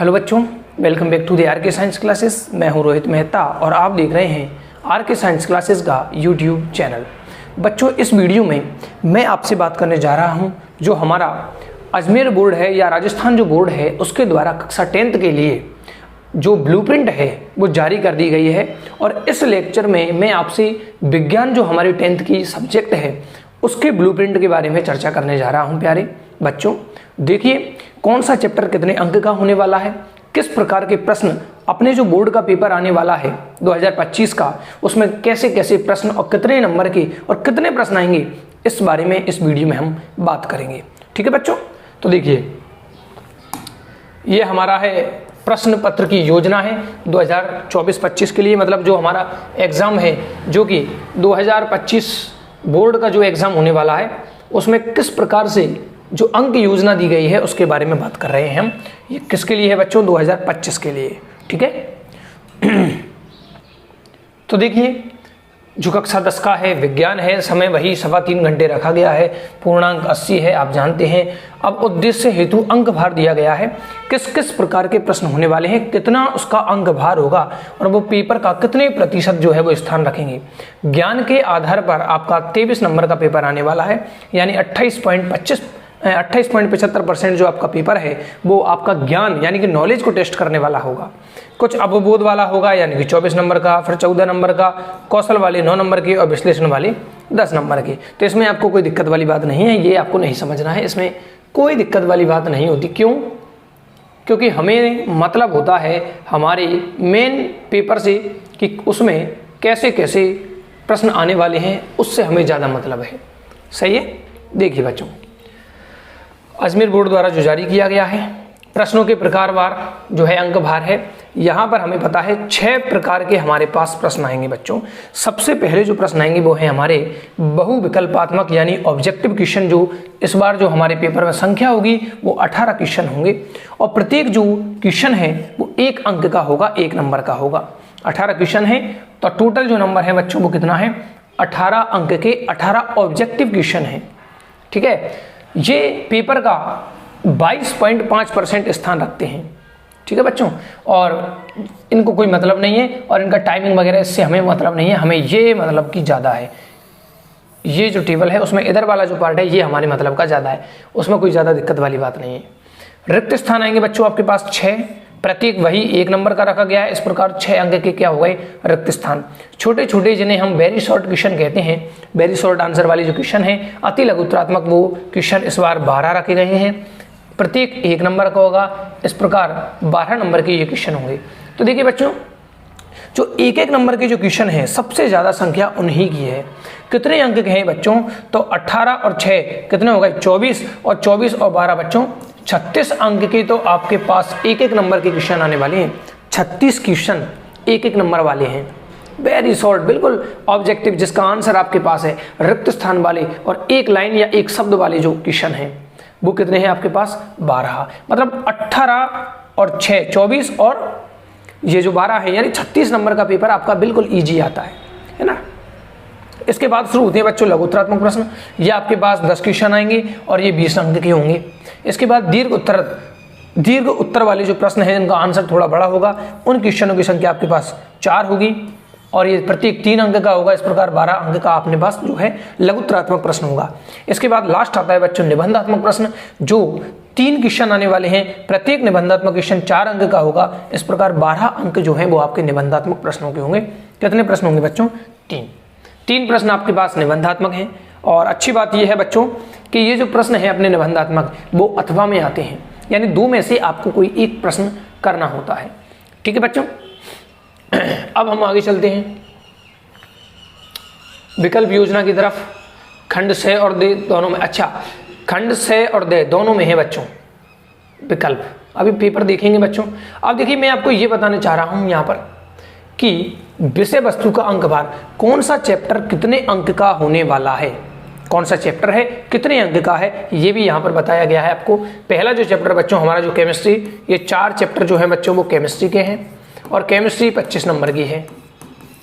Hello बच्चों, welcome back to the R K science classes. मैं हूं रोहित मेहता और आप देख रहे हैं आर के साइंस क्लासेस का यूट्यूब चैनल। बच्चों, इस वीडियो में मैं आपसे बात करने जा रहा हूं जो हमारा अजमेर बोर्ड है या राजस्थान जो बोर्ड है उसके द्वारा कक्षा 10th के लिए जो ब्लूप्रिंट है वो जारी कर दी गई है। और इस लेक्चर में मैं आपसे विज्ञान जो हमारी 10th की सब्जेक्ट है उसके ब्लूप्रिंट के बारे में चर्चा करने जा रहा हूं। प्यारे बच्चों, देखिए कौन सा चैप्टर कितने अंक का होने वाला है, किस प्रकार के प्रश्न अपने जो बोर्ड का पेपर आने वाला है 2025 का, उसमें कैसे कैसे प्रश्न और कितने नंबर के और कितने प्रश्न आएंगे, इस बारे में इस वीडियो में हम बात करेंगे। ठीक है बच्चों, तो देखिए ये हमारा है प्रश्न पत्र की योजना है 2024-25 के लिए, मतलब जो हमारा एग्जाम है जो कि 2025 बोर्ड का जो एग्जाम होने वाला है उसमें किस प्रकार से जो अंक योजना दी गई है उसके बारे में बात कर रहे हैं हम। ये किसके लिए है बच्चों? 2025 के लिए। ठीक है तो देखिए जो कक्षा 10 का है विज्ञान है, समय वही 3.25 घंटे रखा गया है, पूर्णांक 80 है आप जानते हैं। अब उद्देश्य हेतु अंक भार दिया गया है, किस किस प्रकार के प्रश्न होने वाले हैं, कितना उसका अंक भार होगा और वो पेपर का कितने प्रतिशत जो है वो स्थान रखेंगे। ज्ञान के आधार पर आपका 23 नंबर का पेपर आने वाला है, यानी 28.75% जो आपका पेपर है वो आपका ज्ञान यानी कि नॉलेज को टेस्ट करने वाला होगा। कुछ अवबोध वाला होगा यानी कि 24 नंबर का, फिर 14 नंबर का, कौशल वाले 9 नंबर के और विश्लेषण वाले 10 नंबर के। तो इसमें आपको कोई दिक्कत वाली बात नहीं है, ये आपको नहीं समझना है, इसमें कोई दिक्कत वाली बात नहीं होती। क्यों? क्योंकि हमें मतलब होता है हमारे मेन पेपर से कि उसमें कैसे कैसे प्रश्न आने वाले हैं, उससे हमें ज़्यादा मतलब है। सही है। देखिए बच्चों, अजमेर बोर्ड द्वारा जो जारी किया गया है प्रश्नों के प्रकारवार जो है अंक भार है, यहाँ पर हमें पता है 6 प्रकार के हमारे पास प्रश्न आएंगे बच्चों। सबसे पहले जो प्रश्न आएंगे वो है हमारे बहुविकल्पात्मक यानी ऑब्जेक्टिव क्वेश्चन, जो इस बार जो हमारे पेपर में संख्या होगी वो 18 क्वेश्चन होंगे और प्रत्येक जो क्वेश्चन है वो 1 अंक का होगा, 1 नंबर का होगा। 18 क्वेश्चन है तो टोटल जो नंबर है बच्चों वो कितना है? 18 अंक के 18 ऑब्जेक्टिव क्वेश्चन है। ठीक है, ये पेपर का 22.5% स्थान रखते हैं। ठीक है बच्चों, और इनको कोई मतलब नहीं है और इनका टाइमिंग वगैरह इससे हमें मतलब नहीं है, हमें ये मतलब कि ज़्यादा है। ये जो टेबल है उसमें इधर वाला जो पार्ट है ये हमारे मतलब का ज़्यादा है, उसमें कोई ज़्यादा दिक्कत वाली बात नहीं है। रिक्त स्थान आएंगे बच्चों आपके पास 6, प्रत्येक वही 1 नंबर का रखा गया है। इस प्रकार 6 अंक के क्या हो गए? रिक्त स्थान। छोटे छोटे जिन्हें हम वेरी शॉर्ट क्वेश्चन कहते हैं, वेरी शॉर्ट आंसर वाले जो क्वेश्चन है, अति लघुत्रात्मक, वो क्वेश्चन इस बार 12 रखे गए हैं, प्रत्येक 1 नंबर का होगा। इस प्रकार 12 नंबर के ये क्वेश्चन होंगे। तो देखिए बच्चों, जो 1-1 नंबर के जो क्वेश्चन है सबसे ज़्यादा संख्या उन्हीं की है। कितने अंक के हैं बच्चों? तो 18 और 6 कितने हो गए? 24 और 24 और 12 बच्चों 36 अंक के तो आपके पास 1-1 नंबर के क्वेश्चन आने वाले हैं। 36 क्वेश्चन 1-1 नंबर वाले हैं, वेरी शॉर्ट, बिल्कुल ऑब्जेक्टिव, जिसका आंसर आपके पास है। रिक्त स्थान वाले और 1 लाइन या 1 शब्द वाले जो क्वेश्चन हैं वो कितने हैं आपके पास? 12। मतलब 18 और 6 24 और ये जो 12 है, यानी 36 नंबर का पेपर आपका बिल्कुल ईजी आता है ना। इसके बाद शुरू होते हैं बच्चों लघुत्रात्मक प्रश्न। ये आपके पास 10 क्वेश्चन आएंगे और ये 20 अंक के होंगे। इसके बाद दीर्घ उत्तर वाले जो प्रश्न हैं इनका आंसर थोड़ा बड़ा होगा, उन क्वेश्चनों की संख्या आपके पास 4 होगी और ये प्रत्येक 3 अंक का होगा। इस प्रकार 12 अंक का अपने पास जो है लघुत्रात्मक प्रश्न होगा। इसके बाद लास्ट आता है बच्चों निबंधात्मक प्रश्न, जो 3 क्वेश्चन आने वाले हैं, प्रत्येक निबंधात्मक क्वेश्चन 4 अंक का होगा। इस प्रकार 12 अंक जो है वो आपके निबंधात्मक प्रश्नों के होंगे। कितने प्रश्न होंगे बच्चों? 3 प्रश्न आपके पास निबंधात्मक हैं। और अच्छी बात यह है बच्चों कि ये जो प्रश्न है अपने निबंधात्मक वो अथवा में आते हैं, यानी 2 में से आपको कोई एक प्रश्न करना होता है। ठीक है बच्चों, अब हम आगे चलते हैं विकल्प योजना की तरफ। खंड 6 और D दोनों में, अच्छा खंड 6 और D दोनों में है बच्चों विकल्प। अभी पेपर देखेंगे बच्चों। अब देखिए मैं आपको ये बताने चाह रहा हूं यहाँ पर कि विषय वस्तु का अंक भार, कौन सा चैप्टर कितने अंक का होने वाला है, कौन सा चैप्टर है कितने अंक का है, ये भी यहाँ पर बताया गया है आपको। पहला जो चैप्टर बच्चों हमारा जो केमिस्ट्री, ये 4 चैप्टर जो है बच्चों वो केमिस्ट्री के हैं और केमिस्ट्री 25 नंबर की है।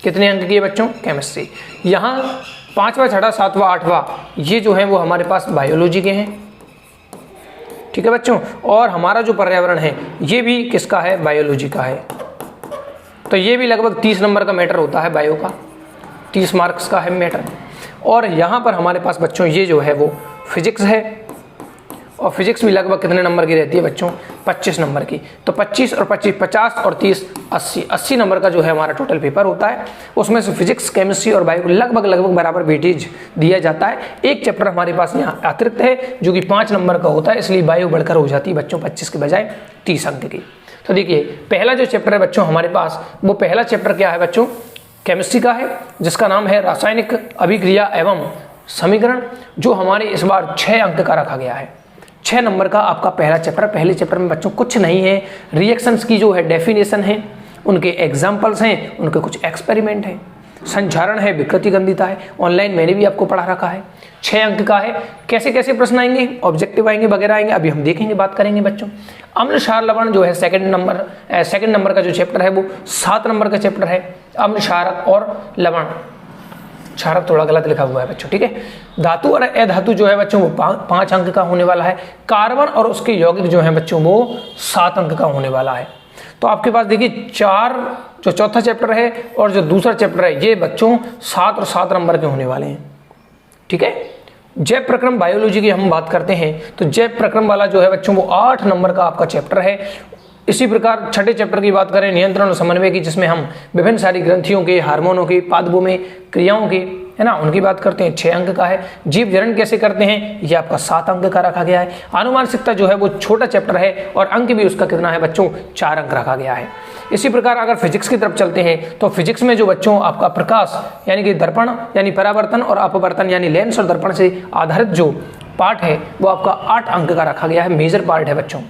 कितने अंक की है बच्चों? केमिस्ट्री। यहाँ 5वां 6वां 7वां 8वां ये जो है वो हमारे पास बायोलॉजी के हैं। ठीक है बच्चों। और हमारा जो पर्यावरण है ये भी किसका है, बायोलॉजी का है। तो ये भी लगभग 30 नंबर का मैटर होता है, बायो का 30 मार्क्स का है मैटर। और यहाँ पर हमारे पास बच्चों ये जो है वो फिजिक्स है, और फिजिक्स भी लगभग कितने नंबर की रहती है बच्चों, 25 नंबर की। तो 25 और 25, 50 और 30, 80 नंबर का जो है हमारा टोटल पेपर होता है। उसमें से फिजिक्स, केमिस्ट्री और बायो को लगभग बराबर वेटेज दिया जाता है। एक चैप्टर हमारे पास यहाँ अतिरिक्त है जो कि 5 नंबर का होता है, इसलिए बायो बढ़कर हो जाती है बच्चों 25 के बजाय 30 अंक की। तो देखिए पहला जो चैप्टर है बच्चों हमारे पास, वो पहला चैप्टर क्या है बच्चों, केमिस्ट्री का है, जिसका नाम है रासायनिक अभिक्रिया एवं समीकरण, जो हमारे इस बार 6 अंक का रखा गया है। 6 नंबर का आपका पहला चैप्टर। पहले चैप्टर में बच्चों कुछ नहीं है, रिएक्शंस की जो है डेफिनेशन है, उनके एग्जाम्पल्स हैं, उनके कुछ एक्सपेरिमेंट हैं, संचारण है, विकृति गंधिता है, ऑनलाइन मैंने भी आपको पढ़ा रखा है। 6 अंक का है। कैसे कैसे प्रश्न आएंगे, ऑब्जेक्टिव आएंगे वगैरह आएंगे, अभी हम देखेंगे, बात करेंगे बच्चों। अम्ल क्षार लवण जो है सेकंड नंबर का जो चैप्टर है वो 7 नंबर का चैप्टर है। अम्ल क्षारक और लवण, क्षारक थोड़ा गलत लिखा हुआ है बच्चों, ठीक है। धातु और अधातु जो है बच्चों वो 5 अंक का होने वाला है। कार्बन और उसके यौगिक जो है बच्चों वो 7 अंक का होने वाला है। तो आपके पास देखिए 4 जो चौथा चैप्टर है और जो दूसरा चैप्टर है ये बच्चों 7 और 7 नंबर के होने वाले हैं, ठीक है। जैव प्रक्रम बायोलॉजी की हम बात करते हैं तो जैव प्रक्रम वाला जो है बच्चों वो 8 नंबर का आपका चैप्टर है। इसी प्रकार छठे चैप्टर की बात करें, नियंत्रण और समन्वय की, जिसमें हम विभिन्न सारी ग्रंथियों के, हार्मोनों की, पादपों में क्रियाओं की, है ना, उनकी बात करते हैं, 6 अंक का है। जीव जरण कैसे करते हैं ये आपका 7 अंक का रखा गया है। आनुवांशिकता जो है वो छोटा चैप्टर है और अंक भी उसका कितना है बच्चों, 4 अंक रखा गया है। इसी प्रकार अगर फिजिक्स की तरफ चलते हैं तो फिजिक्स में जो बच्चों आपका प्रकाश यानी कि दर्पण यानी परावर्तन और अपवर्तन यानी लेंस और दर्पण से आधारित जो पार्ट है वो आपका 8 अंक का रखा गया है, मेजर पार्ट है बच्चों।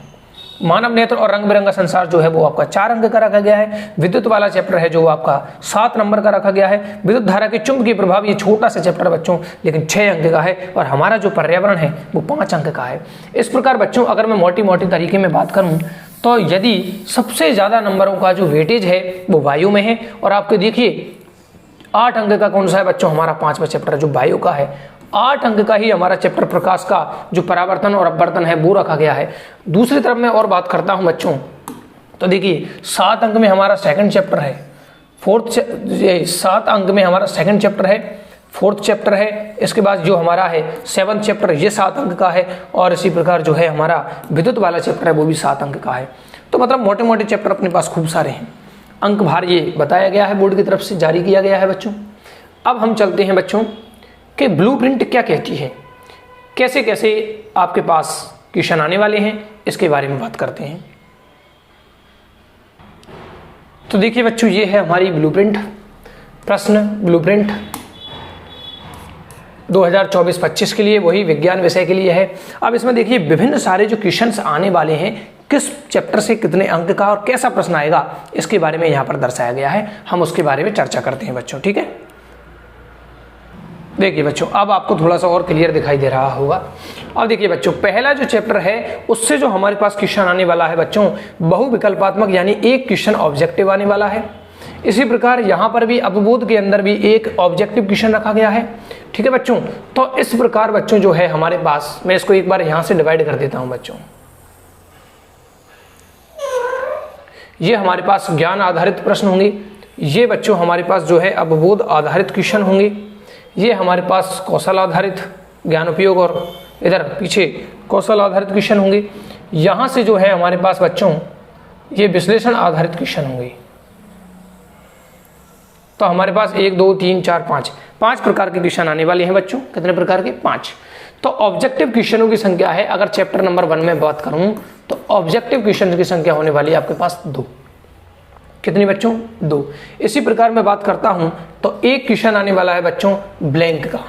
मानव नेत्र और रंग बिरंगा संसार जो है वो आपका 4 अंक का रखा गया है। विद्युत वाला चैप्टर है जो आपका 7 नंबर का रखा गया है। विद्युत धारा के चुंबकीय प्रभाव, ये छोटा सा चैप्टर बच्चों लेकिन 6 अंक का है। और हमारा जो पर्यावरण है वो 5 अंक का है। इस प्रकार बच्चों अगर मैं मोटी तरीके में बात करूं तो यदि सबसे ज्यादा नंबरों का जो वेटेज है वो वायु में है। और आपके देखिए 8 अंक का कौन सा है बच्चों, हमारा 5वां चैप्टर जो वायु का है। 8 अंक का ही हमारा चैप्टर प्रकाश का जो परावर्तन और अपवर्तन है वो रखा गया है। दूसरी तरफ मैं और बात करता हूं बच्चों तो देखिए 7 अंक में हमारा सेकंड चैप्टर है, 7 अंक में हमारा सेकंड चैप्टर है, 4th चैप्टर है। इसके बाद जो हमारा है 7th चैप्टर ये 7 अंक का है। और इसी प्रकार जो है हमारा विद्युत वाला चैप्टर है वो भी 7 अंक का है। तो मतलब मोटे मोटे चैप्टर अपने पास खूब सारे हैं। अंक भार ये बताया गया है, बोर्ड की तरफ से जारी किया गया है बच्चों। अब हम चलते हैं बच्चों कि ब्लूप्रिंट क्या कहती है, कैसे कैसे आपके पास क्वेश्चन आने वाले हैं, इसके बारे में बात करते हैं। तो देखिए बच्चों ये है हमारी ब्लूप्रिंट, प्रश्न ब्लूप्रिंट 2024-25 के लिए, वही विज्ञान विषय के लिए है। अब इसमें देखिए विभिन्न सारे जो क्वेश्चंस आने वाले हैं, किस चैप्टर से कितने अंक का और कैसा प्रश्न आएगा इसके बारे में यहाँ पर दर्शाया गया है। हम उसके बारे में चर्चा करते हैं बच्चों, ठीक है। देखिए बच्चों अब आपको थोड़ा सा और क्लियर दिखाई दे रहा होगा। अब देखिए बच्चों पहला जो चैप्टर है उससे जो हमारे पास क्वेश्चन आने वाला है बच्चों बहुविकल्पात्मक यानी एक क्वेश्चन ऑब्जेक्टिव आने वाला है। इसी प्रकार यहाँ पर भी अवबोध के अंदर भी एक ऑब्जेक्टिव क्वेश्चन रखा गया है, ठीक है बच्चों। तो इस प्रकार बच्चों जो है हमारे पास, मैं इसको एक बार यहाँ से डिवाइड कर देता हूँ बच्चों। ये हमारे पास ज्ञान आधारित प्रश्न होंगे, ये बच्चों हमारे पास जो है अवबोध आधारित क्वेश्चन होंगे, ये हमारे पास कौशल आधारित ज्ञान उपयोग और इधर पीछे कौशल आधारित क्वेश्चन होंगे। यहाँ से जो है हमारे पास बच्चों ये विश्लेषण आधारित क्वेश्चन होंगे। तो हमारे पास 1 2 3 4 5 प्रकार के क्वेश्चन आने वाले हैं बच्चों। कितने प्रकार के? 5। तो ऑब्जेक्टिव क्वेश्चनों की संख्या है, अगर चैप्टर नंबर 1 में बात करूं तो ऑब्जेक्टिव क्वेश्चन की संख्या होने वाली है आपके पास 2। कितनी बच्चों? 2। इसी प्रकार मैं बात करता हूं तो एक क्वेश्चन आने वाला है बच्चों ब्लैंक का,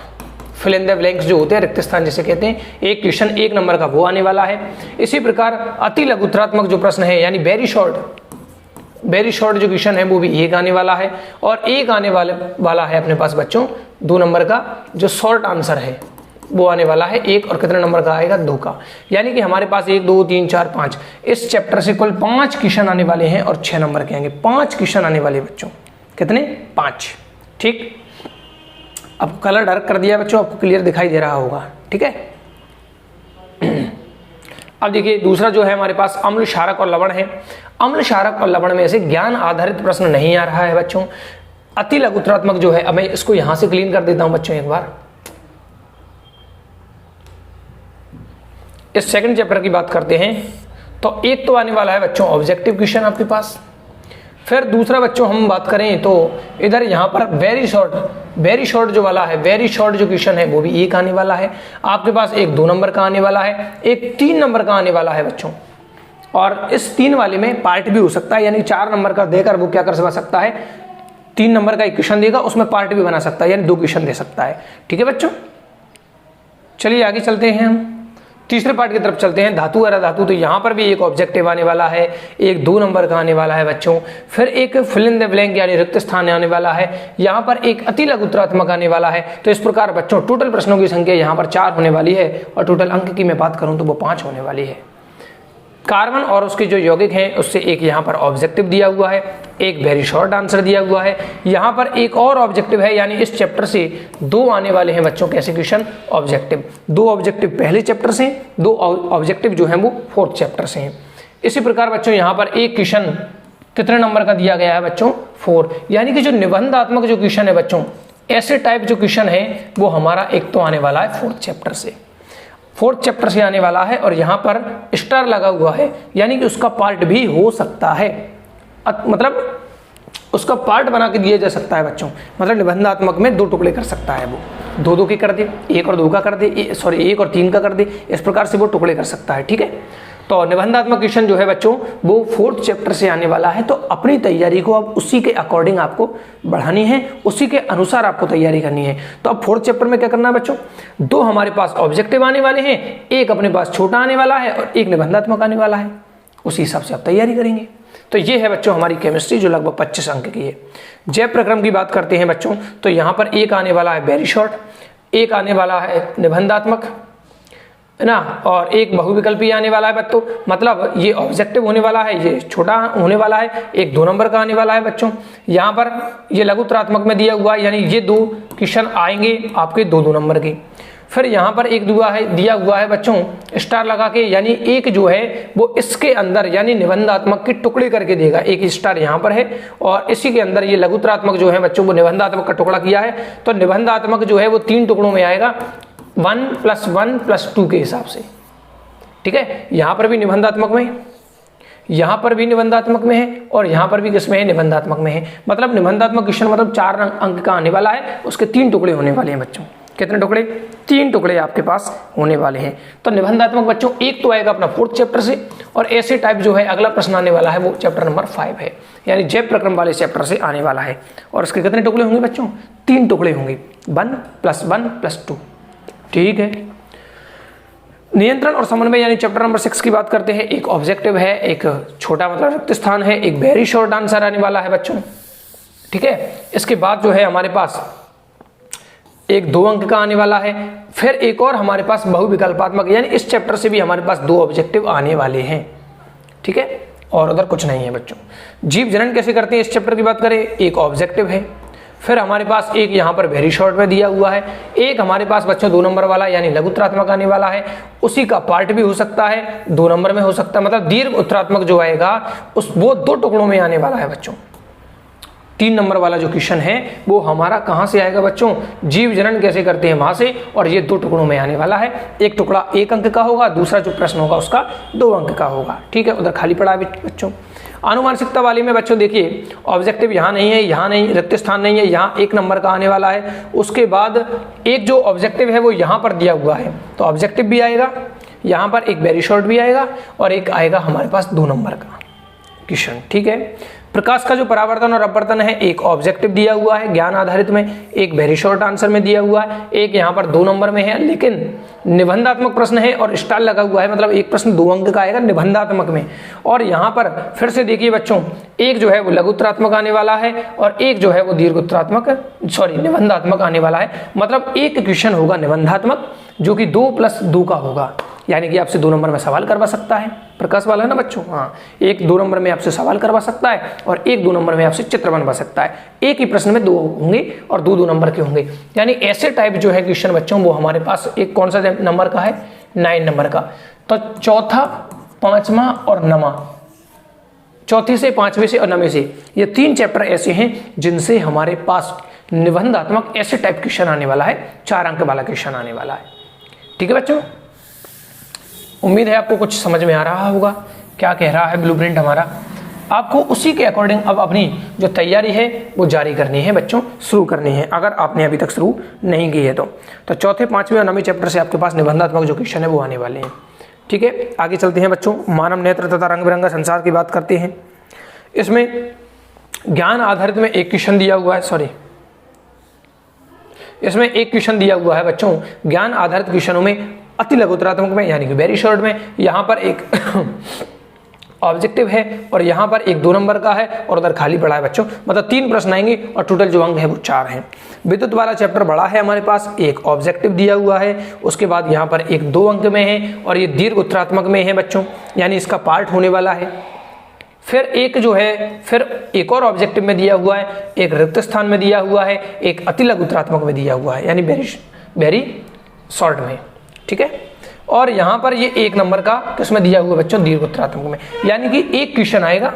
फिल इन द ब्लैंक्स जो होते हैं रिक्त स्थान जिसे कहते हैं, एक क्वेश्चन 1 नंबर का वो आने वाला है। इसी प्रकार अति लघुत्रात्मक जो प्रश्न है यानी वेरी शॉर्ट जो क्वेश्चन है वो भी एक आने वाला है। और एक आने वाला है अपने पास बच्चों 2 नंबर का जो शॉर्ट आंसर है वो आने वाला है 1। और कितने नंबर का आएगा? 2 का। यानी कि हमारे पास 1 2 3 4 5 इस चैप्टर से कुल 5 क्वेश्चन आने वाले हैं और 6 नंबर के आएंगे। 5 क्वेश्चन आने वाले बच्चों। कितने? 5। ठीक, अब कलर डार्क कर दिया बच्चों, आपको क्लियर दिखाई दे रहा होगा, ठीक है। अब देखिए दूसरा जो है हमारे पास अम्ल क्षारक और लवण है। अम्ल क्षारक और लवण में से ज्ञान आधारित प्रश्न नहीं आ रहा है बच्चों। अति लघुत्रात्मक जो है, अब मैं इसको यहां से क्लीन कर देता हूं बच्चों एक बार। इस सेकंड चैप्टर की बात करते हैं तो एक तो आने वाला है बच्चों ऑब्जेक्टिव क्वेश्चन आपके पास। फिर दूसरा बच्चों हम बात करें तो इधर यहाँ पर वेरी शॉर्ट जो वाला है, वेरी शॉर्ट जो क्वेश्चन है वो भी एक आने वाला है आपके पास। एक 2 नंबर का आने वाला है, एक 3 नंबर का आने वाला है बच्चों। और इस 3 वाले में पार्ट भी हो सकता है, यानी 4 नंबर का देकर वो क्या कर सकता है, 3 नंबर का एक क्वेश्चन देगा, उसमें पार्ट भी बना सकता है, यानी 2 क्वेश्चन दे सकता है। ठीक है बच्चों, चलिए आगे चलते हैं हम तीसरे पार्ट की तरफ चलते हैं, धातु और अधातु। तो यहाँ पर भी एक ऑब्जेक्टिव आने वाला है, एक 2 नंबर का आने वाला है बच्चों। फिर एक फिल इन द ब्लैंक यानी रिक्त स्थान आने वाला है, यहाँ पर एक अति लघुत्रात्मक आने वाला है। तो इस प्रकार बच्चों टोटल प्रश्नों की संख्या यहाँ पर 4 होने वाली है और टोटल अंक की मैं बात करूँ तो वो 5 होने वाली है। कार्बन और उसके जो यौगिक हैं उससे एक यहाँ पर ऑब्जेक्टिव दिया हुआ है, एक वेरी शॉर्ट आंसर दिया हुआ है। यहाँ पर एक और ऑब्जेक्टिव है, यानी इस चैप्टर से 2 आने वाले हैं बच्चों कैसे क्वेश्चन ऑब्जेक्टिव। 2 ऑब्जेक्टिव पहले चैप्टर से, 2 ऑब्जेक्टिव जो है वो 4th चैप्टर से हैं। इसी प्रकार बच्चों यहाँ पर एक क्वेश्चन कितने नंबर का दिया गया है बच्चों 4, यानी कि जो निबंधात्मक जो क्वेश्चन है बच्चों, ऐसे टाइप जो क्वेश्चन है वो हमारा एक तो आने वाला है 4th चैप्टर से, 4th चैप्टर से आने वाला है। और यहाँ पर स्टार लगा हुआ है, यानी कि उसका पार्ट भी हो सकता है, मतलब उसका पार्ट बना के दिया जा सकता है बच्चों। मतलब निबंधात्मक में 2 टुकड़े कर सकता है वो, 2 के कर दे, 1 और 2 का कर दे, 1 और 3 का कर दे, इस प्रकार से वो टुकड़े कर सकता है। ठीक है, तो निबंधात्मक क्वेश्चन जो है बच्चों वो 4th चैप्टर से आने वाला है। तो अपनी तैयारी को अब उसी के अकॉर्डिंग आपको बढ़ानी है, उसी के अनुसार आपको तैयारी करनी है। तो अब 4th चैप्टर में क्या करना है बच्चों, 2 हमारे पास ऑब्जेक्टिव आने वाले हैं, एक अपने पास छोटा आने वाला है और एक निबंधात्मक आने वाला है, उसी हिसाब से आप तैयारी करेंगे। तो ये है बच्चों हमारी केमिस्ट्री जो लगभग 25 अंक की है। जैव प्रक्रम की बात करते हैं बच्चों, तो यहाँ पर एक आने वाला है वेरी शॉर्ट, एक आने वाला है निबंधात्मक, है ना, और एक बहुविकल्पी आने वाला है बच्चों। मतलब ये ऑब्जेक्टिव होने वाला है, ये छोटा होने वाला है, एक 2 नंबर का आने वाला है बच्चों। यहाँ पर ये लघुत्रात्मक में दिया हुआ है, यानी ये 2 क्वेश्चन आएंगे आपके 2 नंबर के। फिर यहाँ पर एक दिया हुआ है बच्चों स्टार लगा के, यानी एक जो है वो इसके अंदर यानी निबंधात्मक के टुकड़े करके देगा, एक स्टार यहाँ पर है और इसी के अंदर ये लघुत्रात्मक जो है बच्चों वो निबंधात्मक का टुकड़ा किया है। तो निबंधात्मक जो है वो 3 टुकड़ों में आएगा, 1 + 1 + 2 के हिसाब से। ठीक है, यहाँ पर भी निबंधात्मक में, यहाँ पर भी निबंधात्मक में है और यहाँ पर भी किसमें है, निबंधात्मक में है। मतलब निबंधात्मक क्वेश्चन मतलब 4 अंक का आने वाला है, उसके 3 टुकड़े होने वाले हैं बच्चों। कितने टुकड़े, 3 टुकड़े आपके पास होने वाले हैं। तो निबंधात्मक बच्चों एक तो आएगा अपना 4th चैप्टर से, और ऐसे टाइप जो है अगला प्रश्न आने वाला है वो चैप्टर नंबर 5 है, यानी जैव प्रक्रम वाले चैप्टर से आने वाला है। और उसके कितने टुकड़े होंगे बच्चों, 3 टुकड़े होंगे, 1 + 1 + 2। ठीक है, नियंत्रण और समन्वय यानी चैप्टर नंबर 6 की बात करते हैं। एक ऑब्जेक्टिव है, एक छोटा मतलब रिक्त स्थान है, एक वेरी शॉर्ट आंसर आने वाला है बच्चों। ठीक है, इसके बाद जो है हमारे पास एक 2 अंक का आने वाला है। फिर एक और हमारे पास बहुविकल्पात्मक, यानी इस चैप्टर से भी हमारे पास 2 ऑब्जेक्टिव आने वाले हैं। ठीक है, और उधर कुछ नहीं है बच्चों। जीव जनन कैसे करते हैं इस चैप्टर की बात करें, एक ऑब्जेक्टिव है। फिर हमारे पास एक यहाँ पर वेरी शॉर्ट में दिया हुआ है, एक हमारे पास बच्चों 2 नंबर वाला यानी लघुत्रात्मक आने वाला है, उसी का पार्ट भी हो सकता है, 2 नंबर में हो सकता है। मतलब दीर्घ उत्तरात्मक जो आएगा वो 2 टुकड़ों में आने वाला है बच्चों। 3 नंबर वाला जो क्वेश्चन है वो हमारा कहाँ से आएगा बच्चों, जीव जनन कैसे करते हैं वहां से, और ये 2 टुकड़ों में आने वाला है। एक टुकड़ा 1 अंक का होगा, दूसरा जो प्रश्न होगा उसका 2 अंक का होगा। ठीक है, उधर खाली पड़ा है बच्चों। आनुवांशिकता वाली में बच्चों देखिए ऑब्जेक्टिव यहाँ नहीं है, यहाँ नहीं, रिक्त स्थान नहीं है, यहाँ 1 नंबर का आने वाला है। उसके बाद एक जो ऑब्जेक्टिव है वो यहाँ पर दिया हुआ है, तो ऑब्जेक्टिव भी आएगा, यहाँ पर एक वेरी शॉर्ट भी आएगा और एक आएगा हमारे पास 2 नंबर का क्वेश्चन। ठीक है, प्रकाश का जो परावर्तन और अपवर्तन है, एक ऑब्जेक्टिव दिया हुआ है ज्ञान आधारित में, एक वेरी शॉर्ट आंसर में दिया हुआ है, एक यहाँ पर 2 नंबर में है, लेकिन निबंधात्मक प्रश्न है और स्टार लगा हुआ है। मतलब एक प्रश्न 2 अंक का आएगा निबंधात्मक में। और यहाँ पर फिर से देखिए बच्चों, एक जो है वो लघुत्रात्मक आने वाला है और एक जो है वो दीर्घोत्तरात्मक निबंधात्मक आने वाला है। मतलब एक क्वेश्चन होगा निबंधात्मक जो कि 2 + 2 का होगा, यानी कि आपसे 2 नंबर में सवाल करवा सकता है। प्रकाश वाला है ना बच्चों, हाँ, एक 2 नंबर में आपसे सवाल करवा सकता है और एक 2 नंबर में आपसे चित्र बनवा सकता है। एक ही प्रश्न में 2 होंगे और 2 नंबर के होंगे। यानी ऐसे टाइप जो है क्वेश्चन बच्चों वो हमारे पास एक कौन सा नंबर का है, 9 नंबर का। तो चौथा, पांचवा और नवा, चौथे से, पांचवे से और नवे से, ये 3 चैप्टर ऐसे हैं जिनसे हमारे पास निबंधात्मक ऐसे टाइप क्वेश्चन आने वाला है, 4 अंक वाला क्वेश्चन आने वाला है। ठीक है बच्चों, उम्मीद है आपको कुछ समझ में आ रहा होगा क्या कह रहा है ब्लूप्रिंट हमारा। आपको उसी के अकॉर्डिंग अब अपनी जो तैयारी है वो जारी करनी है बच्चों, शुरू करनी है, अगर आपने अभी तक शुरू नहीं की है तो चौथे, पांचवें और नवे चैप्टर से आपके पास निबंधात्मक जो क्वेश्चन है वो आने वाले हैं। ठीक है, आगे चलते हैं बच्चों। मानव नेत्र तथा रंग बिरंगा संसार की बात करते हैं। इसमें ज्ञान आधारित में एक क्वेश्चन दिया हुआ है, इसमें एक क्वेश्चन दिया हुआ है बच्चों। ज्ञान आधारित क्वेश्चनों में अति लघुतरात्मक में यानी कि वेरी शॉर्ट में, यहाँ पर एक ऑब्जेक्टिव है और यहाँ पर एक 2 नंबर का है और उधर खाली पड़ा है बच्चों, मतलब 3 प्रश्न आएंगे और टोटल जो अंक है वो 4 हैं। विद्युत वाला चैप्टर बड़ा है हमारे पास, एक ऑब्जेक्टिव दिया हुआ है, उसके बाद यहाँ पर एक 2 अंक में है और ये दीर्घ उत्तरात्मक में है बच्चों, यानी इसका पार्ट होने वाला है। फिर एक जो है, फिर एक और ऑब्जेक्टिव में दिया हुआ है, एक रिक्त स्थान में दिया हुआ है, एक अति लघुतरात्मक में दिया हुआ है, यानी वेरी शॉर्ट में। ठीक है, और यहाँ पर ये 1 नंबर का किसमें दिया हुआ है बच्चों, दीर्घ उत्तरात्मक में, यानी कि एक क्वेश्चन आएगा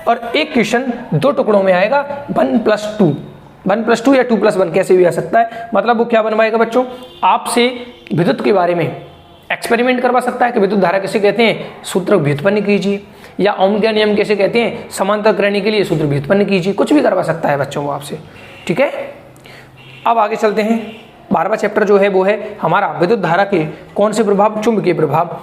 और एक क्वेश्चन 2 टुकड़ों में आएगा, 1+2 या 2+1 कैसे भी आ सकता है। मतलब वो क्या बनवाएगा बच्चों, आपसे विद्युत के बारे में एक्सपेरिमेंट करवा सकता है कि विद्युत धारा किसे कहते हैं, सूत्र व्युत्पन्न कीजिए, या ओम का नियम कैसे कहते हैं, समांतर करने के लिए सूत्र व्युत्पन्न कीजिए, कुछ भी करवा सकता है बच्चों वो आपसे। ठीक है, अब आगे चलते हैं। 12वां चैप्टर जो है वो है हमारा विद्युत धारा के कौन से प्रभाव, चुंबकीय प्रभाव।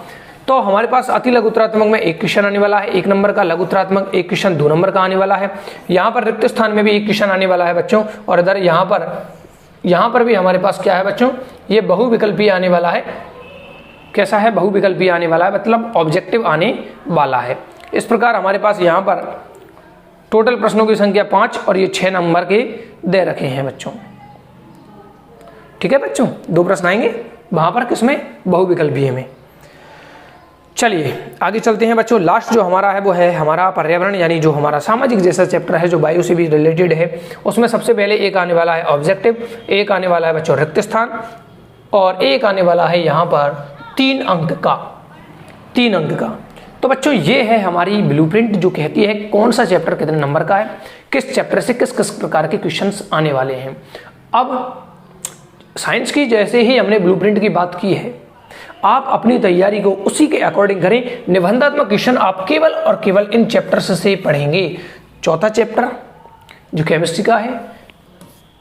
तो हमारे पास अति लघुतरात्मक में एक क्वेश्चन आने वाला है, 1 नंबर का, लघुतरात्मक एक क्वेश्चन 2 नंबर का आने वाला है। यहाँ पर रिक्त स्थान में भी एक क्वेश्चन आने वाला है बच्चों, और इधर यहाँ पर भी हमारे पास क्या है बच्चों, ये बहुविकल्पी आने वाला है। कैसा है, बहुविकल्पी आने वाला है, मतलब ऑब्जेक्टिव आने वाला है। इस प्रकार हमारे पास यहाँ पर टोटल प्रश्नों की संख्या 5 और ये 6 नंबर के दे रखे हैं बच्चों। ठीक है बच्चों, 2 प्रश्न आएंगे वहां पर, किसमें, बहुविकल्पीय में। चलिए आगे चलते हैं बच्चों। लास्ट जो हमारा है वो है हमारा पर्यावरण, यानी जो हमारा सामाजिक जैसा चैप्टर है, जो वायु से भी रिलेटेड है। उसमें सबसे पहले एक आने वाला है ऑब्जेक्टिव, एक आने वाला है बच्चों रिक्त स्थान, और एक आने वाला है यहाँ पर 3 अंक का। तो बच्चों ये है हमारी ब्लूप्रिंट जो कहती है कौन सा चैप्टर कितने नंबर का है, किस चैप्टर से किस किस प्रकार के क्वेश्चंस आने वाले हैं। अब साइंस की जैसे ही हमने ब्लूप्रिंट की बात की है, आप अपनी तैयारी को उसी के अकॉर्डिंग करें। निबंधात्मक क्वेश्चन आप केवल और केवल इन चैप्टर्स से पढ़ेंगे। चौथा चैप्टर जो केमिस्ट्री का है,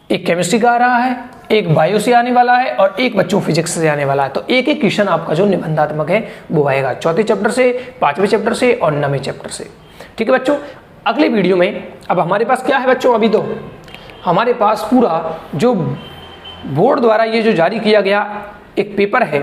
एक केमिस्ट्री का आ रहा है, एक बायो से आने वाला है और एक बच्चों फिजिक्स से आने वाला है। तो एक एक क्वेश्चन आपका जो निबंधात्मक है वो आएगा चौथे चैप्टर से, 5वें चैप्टर से और 9वें चैप्टर से। ठीक है बच्चों, अगले वीडियो में अब हमारे पास क्या है बच्चों, अभी तो हमारे पास पूरा जो बोर्ड द्वारा ये जो जारी किया गया एक पेपर है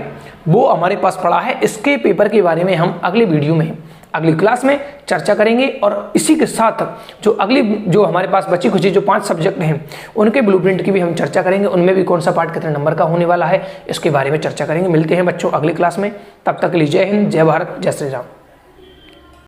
वो हमारे पास पड़ा है। इसके पेपर के बारे में हम अगले वीडियो में, अगली क्लास में चर्चा करेंगे, और इसी के साथ जो हमारे पास बची खुची जो 5 सब्जेक्ट हैं उनके ब्लूप्रिंट की भी हम चर्चा करेंगे। उनमें भी कौन सा पार्ट कितने नंबर का होने वाला है इसके बारे में चर्चा करेंगे। मिलते हैं बच्चों अगली क्लास में, तब तक के लिए जय हिंद, जय भारत, जय श्री राम।